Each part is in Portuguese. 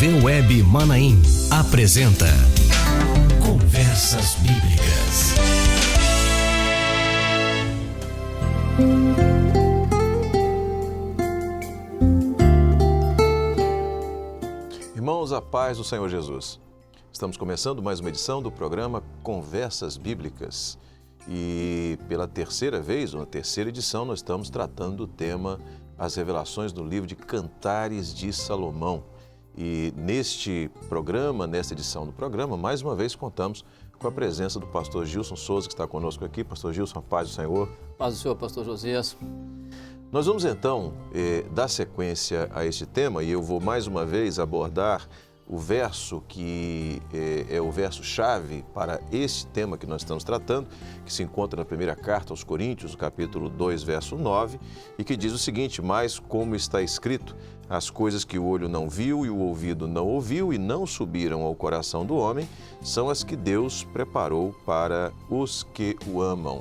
TV Web Manaim apresenta Conversas Bíblicas. Irmãos, a paz do Senhor Jesus. Estamos começando mais uma edição do programa Conversas Bíblicas. E pela terceira vez, ou na terceira edição, nós estamos tratando do tema As Revelações do livro de Cantares de Salomão. E neste programa, nesta edição do programa, mais uma vez contamos com a presença do pastor Gilson Souza, que está conosco aqui. Pastor Gilson, a paz do Senhor. Paz do Senhor, pastor Josias. Nós vamos então dar sequência a este tema e eu vou mais uma vez abordar o verso que é o verso-chave para este tema que nós estamos tratando, que se encontra na primeira carta aos Coríntios, no capítulo 2, verso 9, e que diz o seguinte: mas como está escrito, as coisas que o olho não viu e o ouvido não ouviu e não subiram ao coração do homem, são as que Deus preparou para os que o amam.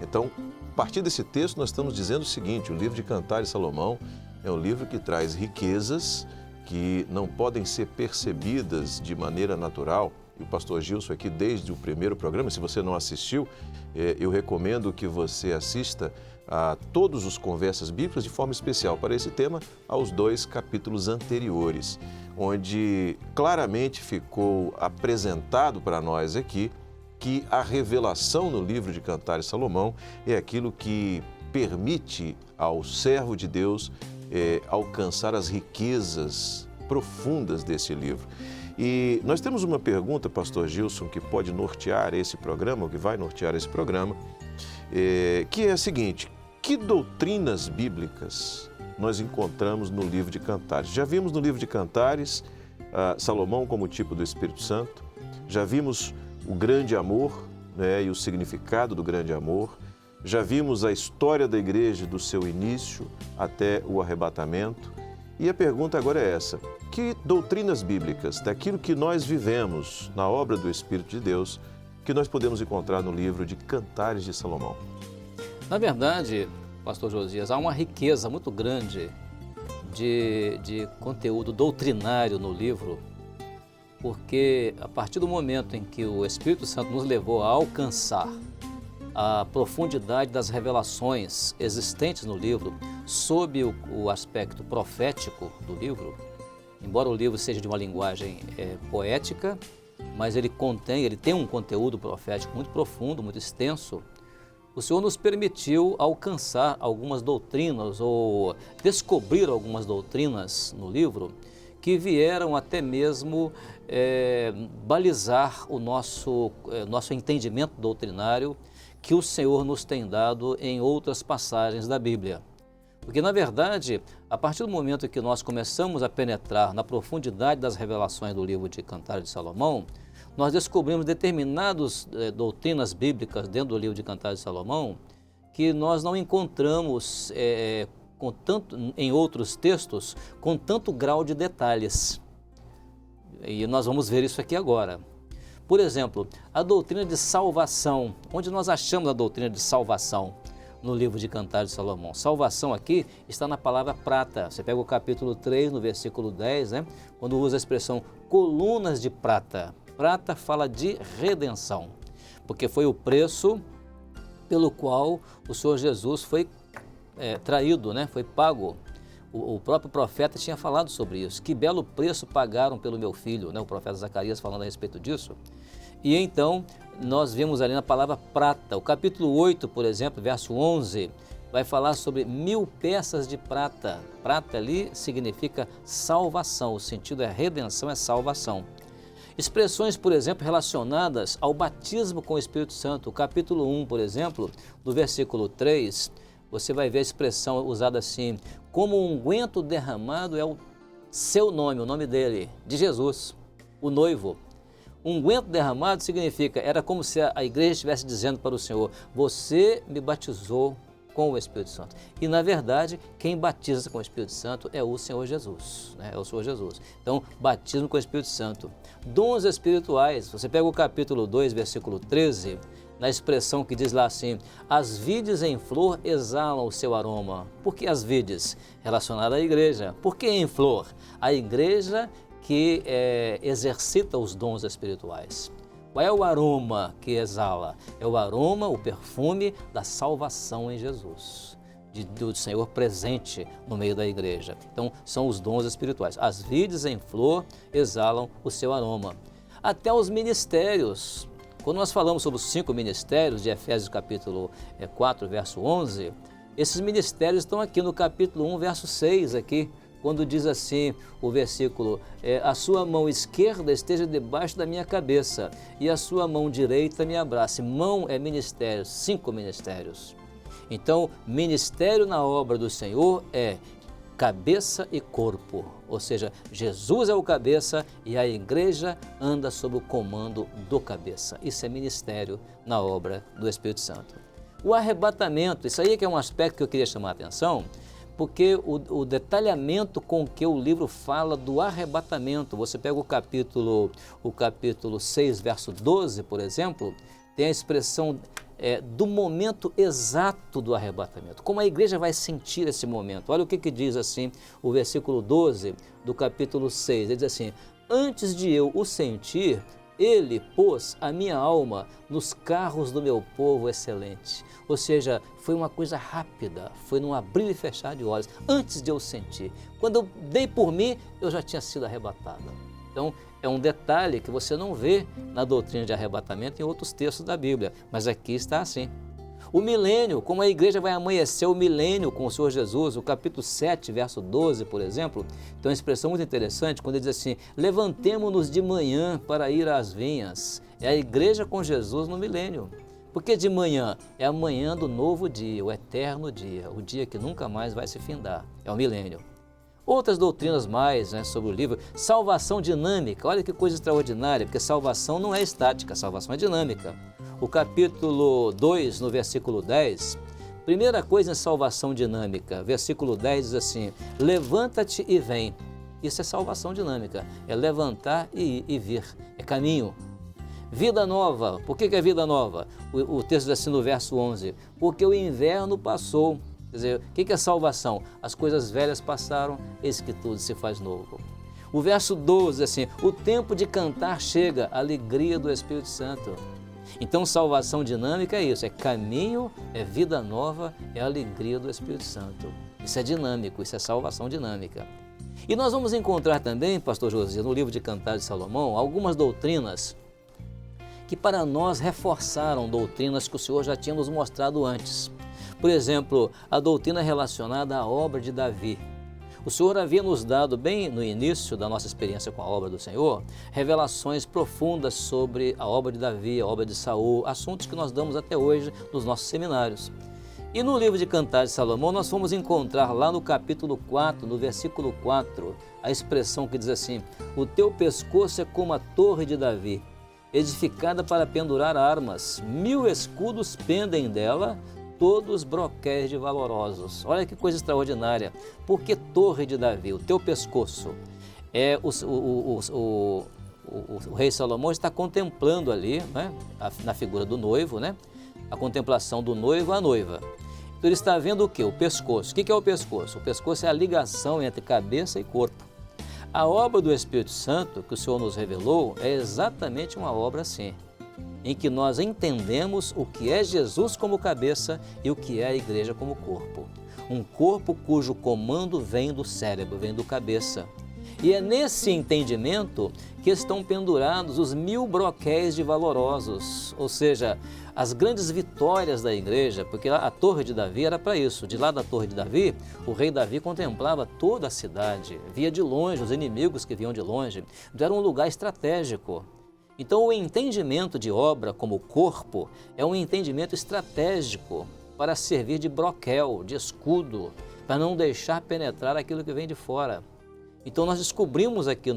Então, a partir desse texto, nós estamos dizendo o seguinte: o livro de Cantares de Salomão é um livro que traz riquezas que não podem ser percebidas de maneira natural. E o pastor Gilson aqui desde o primeiro programa, se você não assistiu, eu recomendo que você assista a todos os Conversas Bíblicas de forma especial para esse tema, aos 2 capítulos anteriores, onde claramente ficou apresentado para nós aqui que a revelação no livro de Cantares de Salomão é aquilo que permite ao servo de Deus alcançar as riquezas profundas desse livro. E nós temos uma pergunta, pastor Gilson, que pode nortear esse programa, ou que vai nortear esse programa, que é a seguinte: que doutrinas bíblicas nós encontramos no livro de Cantares? Já vimos no livro de Cantares Salomão como tipo do Espírito Santo, já vimos o grande amor, né, e o significado do grande amor. Já vimos a história da igreja do seu início até o arrebatamento. E a pergunta agora é essa: que doutrinas bíblicas, daquilo que nós vivemos na obra do Espírito de Deus, que nós podemos encontrar no livro de Cantares de Salomão? Na verdade, pastor Josias, há uma riqueza muito grande de conteúdo doutrinário no livro, porque a partir do momento em que o Espírito Santo nos levou a alcançar a profundidade das revelações existentes no livro, sob o aspecto profético do livro, embora o livro seja de uma linguagem poética, mas ele tem um conteúdo profético muito profundo, muito extenso. O Senhor nos permitiu alcançar algumas doutrinas ou descobrir algumas doutrinas no livro que vieram até mesmo balizar o nosso entendimento doutrinário que o Senhor nos tem dado em outras passagens da Bíblia. Porque, na verdade, a partir do momento que nós começamos a penetrar na profundidade das revelações do livro de Cantares de Salomão, nós descobrimos determinadas doutrinas bíblicas dentro do livro de Cantares de Salomão que nós não encontramos em outros textos com tanto grau de detalhes. E nós vamos ver isso aqui agora. Por exemplo, a doutrina de salvação. Onde nós achamos a doutrina de salvação? No livro de Cantares de Salomão. Salvação aqui está na palavra prata. Você pega o capítulo 3, no versículo 10, né? Quando usa a expressão colunas de prata. Prata fala de redenção, porque foi o preço pelo qual o Senhor Jesus foi traído, né? Foi pago. O próprio profeta tinha falado sobre isso. Que belo preço pagaram pelo meu filho, né? O profeta Zacarias falando a respeito disso. E então, nós vemos ali na palavra prata. O capítulo 8, por exemplo, verso 11, vai falar sobre 1000 peças de prata. Prata ali significa salvação. O sentido é redenção, é salvação. Expressões, por exemplo, relacionadas ao batismo com o Espírito Santo. O capítulo 1, por exemplo, do versículo 3, você vai ver a expressão usada assim: como um unguento derramado é o seu nome, o nome dele, de Jesus, o noivo. Unguento derramado significa, era como se a igreja estivesse dizendo para o Senhor: você me batizou com o Espírito Santo. E, na verdade, quem batiza com o Espírito Santo é o Senhor Jesus, né? É o Senhor Jesus. Então, batismo com o Espírito Santo. Dons espirituais, você pega o capítulo 2, versículo 13, na expressão que diz lá assim: as vides em flor exalam o seu aroma. Por que as vides? Relacionada à igreja. Por que em flor? A igreja que exercita os dons espirituais. Qual é o aroma que exala? É o aroma, o perfume da salvação em Jesus, do Senhor presente no meio da igreja. Então, são os dons espirituais. As vides em flor exalam o seu aroma. Até os ministérios. Quando nós falamos sobre os 5 ministérios de Efésios capítulo 4, verso 11, esses ministérios estão aqui no capítulo 1, verso 6, aqui, quando diz assim o versículo, a sua mão esquerda esteja debaixo da minha cabeça e a sua mão direita me abrace. Mão é ministério, 5 ministérios. Então, ministério na obra do Senhor é cabeça e corpo, ou seja, Jesus é o cabeça e a igreja anda sob o comando do cabeça. Isso é ministério na obra do Espírito Santo. O arrebatamento, isso aí que é um aspecto que eu queria chamar a atenção, porque o detalhamento com que o livro fala do arrebatamento, você pega o capítulo 6, verso 12, por exemplo, tem a expressão do momento exato do arrebatamento, como a igreja vai sentir esse momento. Olha o que diz assim o versículo 12 do capítulo 6, ele diz assim, antes de eu o sentir, ele pôs a minha alma nos carros do meu povo excelente. Ou seja, foi uma coisa rápida, foi num abrir e fechar de olhos, antes de eu sentir. Quando eu dei por mim, eu já tinha sido arrebatado. Então, é um detalhe que você não vê na doutrina de arrebatamento em outros textos da Bíblia, mas aqui está assim. O milênio, como a igreja vai amanhecer o milênio com o Senhor Jesus, o capítulo 7, verso 12, por exemplo, tem uma expressão muito interessante, quando ele diz assim, levantemo-nos de manhã para ir às vinhas. É a igreja com Jesus no milênio. Porque de manhã é a manhã do novo dia, o eterno dia, o dia que nunca mais vai se findar, é o milênio. Outras doutrinas mais sobre o livro, salvação dinâmica, olha que coisa extraordinária, porque salvação não é estática, salvação é dinâmica. O capítulo 2, no versículo 10, primeira coisa em salvação dinâmica, versículo 10 diz assim, levanta-te e vem. Isso é salvação dinâmica, é levantar e vir, é caminho. Vida nova, por que é vida nova? O texto diz assim no verso 11, porque o inverno passou. Quer dizer, o que é salvação? As coisas velhas passaram, eis que tudo se faz novo. O verso 12, assim, o tempo de cantar chega, a alegria do Espírito Santo. Então, salvação dinâmica é isso, é caminho, é vida nova, é a alegria do Espírito Santo. Isso é dinâmico, isso é salvação dinâmica. E nós vamos encontrar também, pastor José, no livro de Cantares de Salomão, algumas doutrinas que para nós reforçaram doutrinas que o Senhor já tinha nos mostrado antes. Por exemplo, a doutrina relacionada à obra de Davi. O Senhor havia nos dado, bem no início da nossa experiência com a obra do Senhor, revelações profundas sobre a obra de Davi, a obra de Saul, assuntos que nós damos até hoje nos nossos seminários. E no livro de Cantares de Salomão, nós fomos encontrar lá no capítulo 4, no versículo 4, a expressão que diz assim, o teu pescoço é como a torre de Davi, edificada para pendurar armas, 1000 escudos pendem dela, todos broquéis de valorosos. Olha que coisa extraordinária. Por que torre de Davi? O teu pescoço. O rei Salomão está contemplando ali, né, na figura do noivo, né, a contemplação do noivo à noiva. Então ele está vendo o quê? O pescoço. O que é o pescoço? O pescoço é a ligação entre cabeça e corpo. A obra do Espírito Santo que o Senhor nos revelou é exatamente uma obra assim, em que nós entendemos o que é Jesus como cabeça e o que é a igreja como corpo. Um corpo cujo comando vem do cérebro, vem do cabeça. E é nesse entendimento que estão pendurados os 1000 broquéis de valorosos, ou seja, as grandes vitórias da igreja, porque a Torre de Davi era para isso. De lá da Torre de Davi, o rei Davi contemplava toda a cidade, via de longe os inimigos que vinham de longe. Então, era um lugar estratégico. Então, o entendimento de obra como corpo é um entendimento estratégico para servir de broquel, de escudo, para não deixar penetrar aquilo que vem de fora. Então, nós descobrimos aqui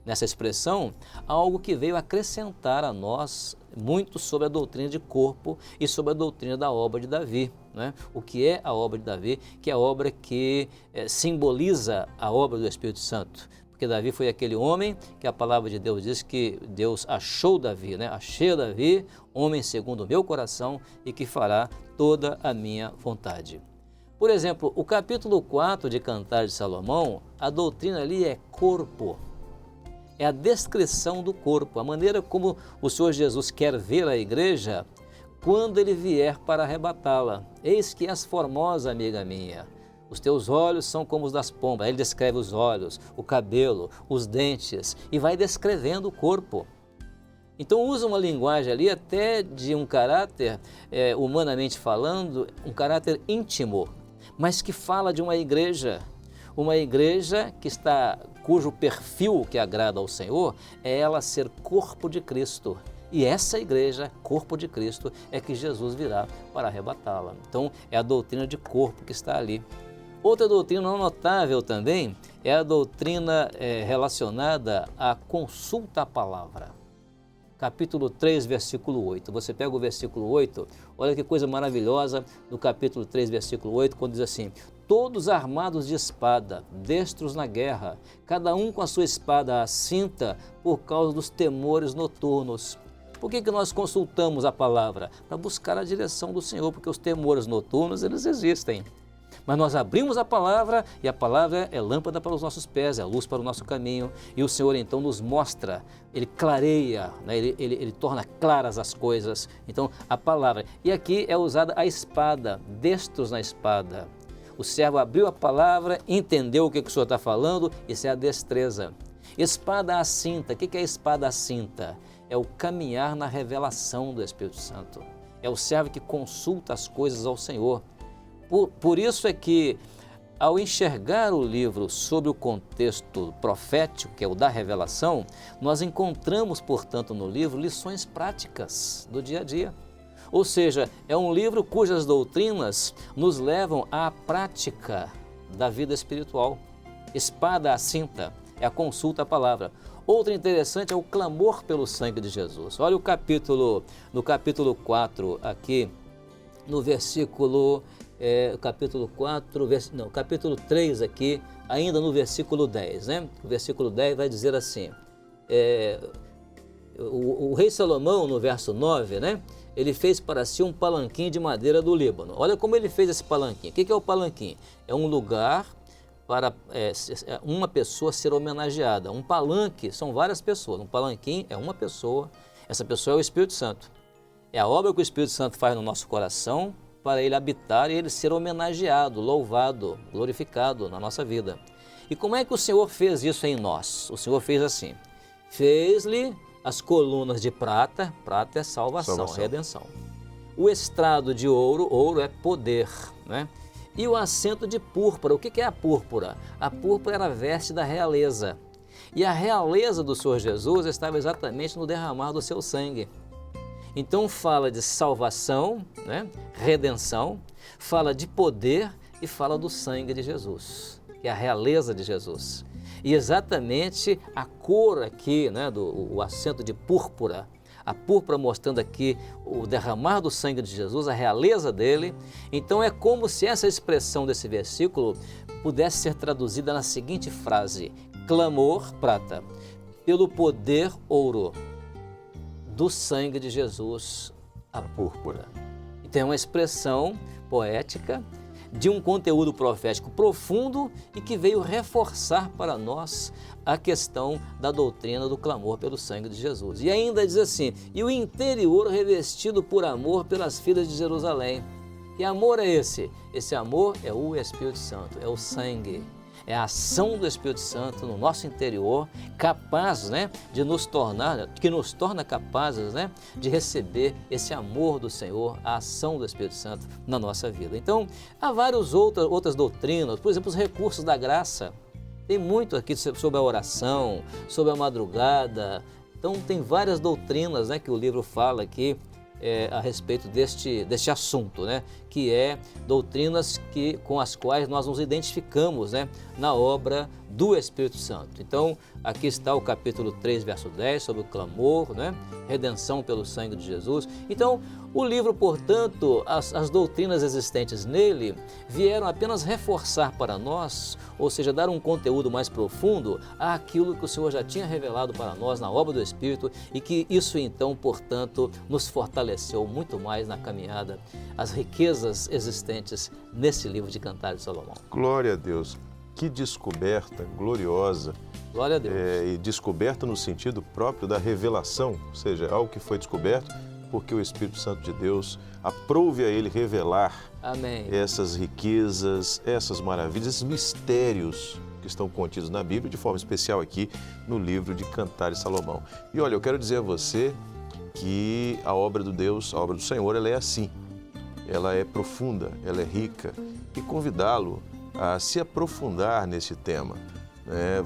nessa expressão algo que veio acrescentar a nós muito sobre a doutrina de corpo e sobre a doutrina da obra de Davi, né? O que é a obra de Davi? Que é a obra que simboliza a obra do Espírito Santo. Porque Davi foi aquele homem que a palavra de Deus diz que Deus achou Davi, né? Achei Davi, homem segundo o meu coração e que fará toda a minha vontade. Por exemplo, o capítulo 4 de Cantares de Salomão, a doutrina ali é corpo. É a descrição do corpo, a maneira como o Senhor Jesus quer ver a igreja quando ele vier para arrebatá-la. Eis que és formosa, amiga minha. Os teus olhos são como os das pombas. Aí ele descreve os olhos, o cabelo, os dentes e vai descrevendo o corpo. Então usa uma linguagem ali até de um caráter, humanamente falando, um caráter íntimo, mas que fala de uma igreja que está, cujo perfil que agrada ao Senhor é ela ser corpo de Cristo. E essa igreja, corpo de Cristo, é que Jesus virá para arrebatá-la. Então é a doutrina de corpo que está ali. Outra doutrina notável também é a doutrina relacionada à consulta à palavra. Capítulo 3, versículo 8. Você pega o versículo 8, olha que coisa maravilhosa no capítulo 3, versículo 8, quando diz assim: todos armados de espada, destros na guerra, cada um com a sua espada à cinta por causa dos temores noturnos. Por que nós consultamos a palavra? Para buscar a direção do Senhor, porque os temores noturnos, eles existem. Mas nós abrimos a palavra e a palavra é lâmpada para os nossos pés, é luz para o nosso caminho. E o Senhor então nos mostra, Ele clareia, né? ele torna claras as coisas. Então a palavra. E aqui é usada a espada, destros na espada. O servo abriu a palavra, entendeu o que o Senhor está falando, isso é a destreza. Espada à cinta, o que é espada à cinta? É o caminhar na revelação do Espírito Santo. É o servo que consulta as coisas ao Senhor. Por isso é que, ao enxergar o livro sob o contexto profético, que é o da revelação, nós encontramos, portanto, no livro lições práticas do dia a dia. Ou seja, é um livro cujas doutrinas nos levam à prática da vida espiritual. Espada à cinta é a consulta à palavra. Outra interessante é o clamor pelo sangue de Jesus. Olha no capítulo 4, aqui, no versículo... capítulo 3 aqui, ainda no versículo 10, né? O versículo 10 vai dizer assim, o rei Salomão, no verso 9, né? Ele fez para si um palanquim de madeira do Líbano. Olha como ele fez esse palanquim. O que é o palanquim? É um lugar para uma pessoa ser homenageada. Um palanque são várias pessoas, um palanquim é uma pessoa, essa pessoa é o Espírito Santo. É a obra que o Espírito Santo faz no nosso coração, para ele habitar e ele ser homenageado, louvado, glorificado na nossa vida. E como é que o Senhor fez isso em nós? O Senhor fez assim, fez-lhe as colunas de prata, prata é salvação, redenção. O estrado de ouro, ouro é poder, né? E o assento de púrpura. O que é a púrpura? A púrpura era a veste da realeza. E a realeza do Senhor Jesus estava exatamente no derramar do seu sangue. Então fala de salvação, né? Redenção, fala de poder e fala do sangue de Jesus, que é a realeza de Jesus. E exatamente a cor aqui, né, o assento de púrpura, a púrpura mostrando aqui o derramar do sangue de Jesus, a realeza dele. Então é como se essa expressão desse versículo pudesse ser traduzida na seguinte frase: clamor, prata, pelo poder, ouro, do sangue de Jesus, a púrpura. Então é uma expressão poética de um conteúdo profético profundo e que veio reforçar para nós a questão da doutrina do clamor pelo sangue de Jesus. E ainda diz assim, e o interior revestido por amor pelas filhas de Jerusalém. Que amor é esse? Esse amor é o Espírito Santo, é o sangue. É a ação do Espírito Santo no nosso interior, capaz, né, de nos tornar, que nos torna capazes, né, de receber esse amor do Senhor, a ação do Espírito Santo na nossa vida. Então, há várias outras doutrinas, por exemplo, os recursos da graça. Tem muito aqui sobre a oração, sobre a madrugada. Então, tem várias doutrinas, né, que o livro fala aqui, a respeito deste assunto, né? Que é doutrinas com as quais nós nos identificamos, né? Na obra do Espírito Santo. Então, aqui está o capítulo 3, verso 10, sobre o clamor, né? Redenção pelo sangue de Jesus. Então, O livro, portanto, as doutrinas existentes nele vieram apenas reforçar para nós, ou seja, dar um conteúdo mais profundo àquilo que o Senhor já tinha revelado para nós na obra do Espírito e que isso então, portanto, nos fortaleceu muito mais na caminhada, as riquezas existentes nesse livro de Cantares de Salomão. Glória a Deus! Que descoberta gloriosa! Glória a Deus! E descoberta no sentido próprio da revelação, ou seja, algo que foi descoberto porque o Espírito Santo de Deus aprove a Ele revelar Amém. Essas riquezas, essas maravilhas, esses mistérios que estão contidos na Bíblia, de forma especial aqui no livro de Cantares de Salomão. E olha, eu quero dizer a você que a obra do Deus, a obra do Senhor, ela é assim. Ela é profunda, ela é rica e convidá-lo a se aprofundar nesse tema.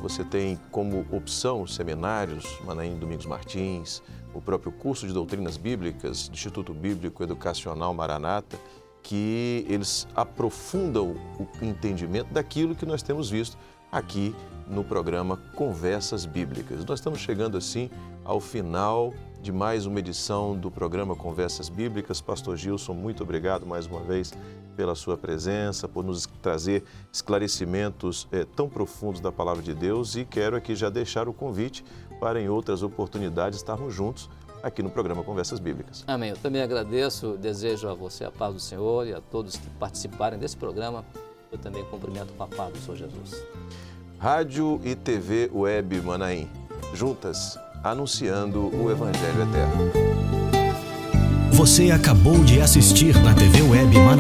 Você tem como opção seminários, Manaim Domingos Martins, o próprio curso de doutrinas bíblicas do Instituto Bíblico Educacional Maranata, que eles aprofundam o entendimento daquilo que nós temos visto aqui no programa Conversas Bíblicas. Nós estamos chegando assim ao final de mais uma edição do programa Conversas Bíblicas. Pastor Gilson, muito obrigado mais uma vez pela sua presença, por nos trazer esclarecimentos tão profundos da Palavra de Deus, e quero aqui já deixar o convite para em outras oportunidades estarmos juntos aqui no programa Conversas Bíblicas. Amém. Eu também agradeço, desejo a você a paz do Senhor e a todos que participarem desse programa. Eu também cumprimento com a paz do Senhor Jesus. Rádio e TV Web Manaim, juntas anunciando o Evangelho Eterno. Você acabou de assistir na TV Web Manaim